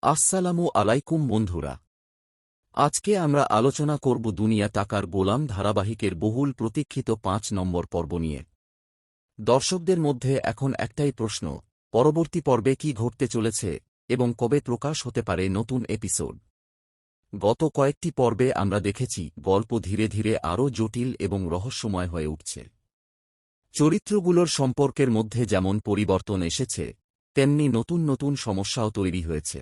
আসসালামু আলাইকুম বন্ধুরা। আজকে আমরা আলোচনা করব দুনিয়া টাকার গোলাম ধারাবাহিকের বহুল প্রতীক্ষিত ৫ নম্বর পর্ব নিয়ে। দর্শকদের মধ্যে এখন একটাই প্রশ্ন, পরবর্তী পর্বে কি ঘটতে চলেছে এবং কবে প্রকাশ হতে পারে নতুন এপিসোড। গত কয়েকটি পর্বে আমরা দেখেছি গল্প ধীরে ধীরে আরও জটিল এবং রহস্যময় হয়ে উঠছে। চরিত্রগুলোর সম্পর্কের মধ্যে যেমন পরিবর্তন এসেছে, তেমনি নতুন নতুন সমস্যাও তৈরি হয়েছে।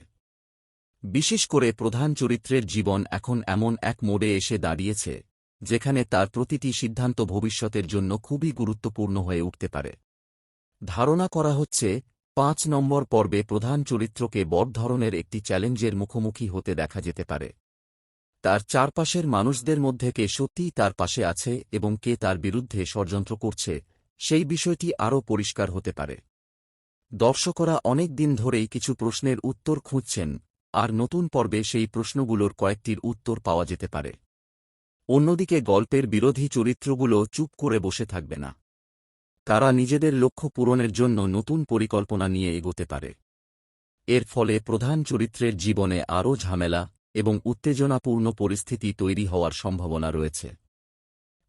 বিশেষ করে প্রধান চরিত্রের জীবন এখন এমন এক মোড়ে এসে দাঁড়িয়েছে যেখানে তার প্রতিটি সিদ্ধান্ত ভবিষ্যতের জন্য খুবই গুরুত্বপূর্ণ হয়ে উঠতে পারে। ধারণা করা হচ্ছে ৫ নম্বর পর্বে প্রধান চরিত্রকে বড় ধরনের একটি চ্যালেঞ্জের মুখোমুখি হতে দেখা যেতে পারে। তার চারপাশের মানুষদের মধ্যে কে সত্যিই তার পাশে আছে এবং কে তার বিরুদ্ধে ষড়যন্ত্র করছে, সেই বিষয়টি আরও পরিষ্কার হতে পারে। দর্শকরা অনেক দিন ধরেই কিছু প্রশ্নের উত্তর খুঁজছেন, আর নতুন পর্বে সেই প্রশ্নগুলোর কয়েকটির উত্তর পাওয়া যেতে পারে। অন্যদিকে গল্পের বিরোধী চরিত্রগুলো চুপ করে বসে থাকবে না। তারা নিজেদের লক্ষ্য পূরণের জন্য নতুন পরিকল্পনা নিয়ে এগোতে পারে। এর ফলে প্রধান চরিত্রের জীবনে আরও ঝামেলা এবং উত্তেজনাপূর্ণ পরিস্থিতি তৈরি হওয়ার সম্ভাবনা রয়েছে।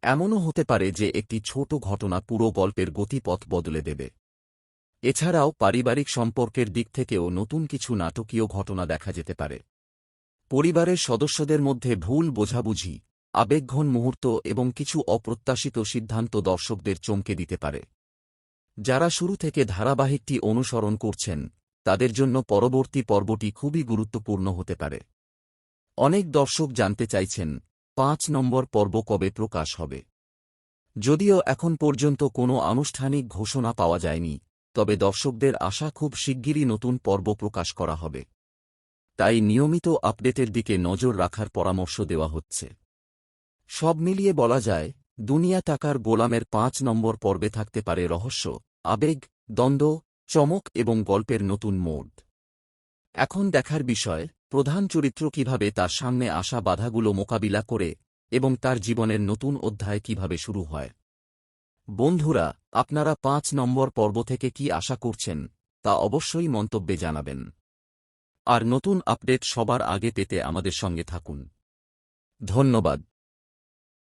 এমনও হতে পারে যে একটি ছোট ঘটনা পুরো গল্পের গতিপথ বদলে দেবে। এছাড়াও পারিবারিক সম্পর্কের দিক থেকেও নতুন কিছু নাটকীয় ঘটনা দেখা যেতে পারে। পরিবারের সদস্যদের মধ্যে ভুল বোঝাবুঝি, আবেগঘন মুহূর্ত এবং কিছু অপ্রত্যাশিত সিদ্ধান্ত দর্শকদের চমকে দিতে পারে। যারা শুরু থেকে ধারাবাহিকটি অনুসরণ করছেন তাদের জন্য পরবর্তী পর্বটি খুবই গুরুত্বপূর্ণ হতে পারে। অনেক দর্শক জানতে চাইছেন ৫ নম্বর পর্ব কবে প্রকাশ হবে। যদিও এখন পর্যন্ত কোনো আনুষ্ঠানিক ঘোষণা পাওয়া যায়নি, তবে দর্শকদের আশা খুব শিগগিরই নতুন পর্ব প্রকাশ করা হবে। তাই নিয়মিত আপডেটের দিকে নজর রাখার পরামর্শ দেওয়া হচ্ছে। সব মিলিয়ে বলা যায়, দুনিয়া টাকার গোলামের ৫ নম্বর পর্বে থাকতে পারে রহস্য, আবেগ, দ্বন্দ্ব, চমক এবং গল্পের নতুন মোড়। এখন দেখার বিষয়, প্রধান চরিত্র কিভাবে তার সামনে আসা বাধাগুলো মোকাবিলা করে এবং তার জীবনের নতুন অধ্যায় কিভাবে শুরু হয়। বন্ধুরা, আপনারা ৫ নম্বর পর্ব থেকে কি আশা করছেন তা অবশ্যই মন্তব্যে জানাবেন। আর নতুন আপডেট সবার আগে পেতে আমাদের সঙ্গে থাকুন। ধন্যবাদ।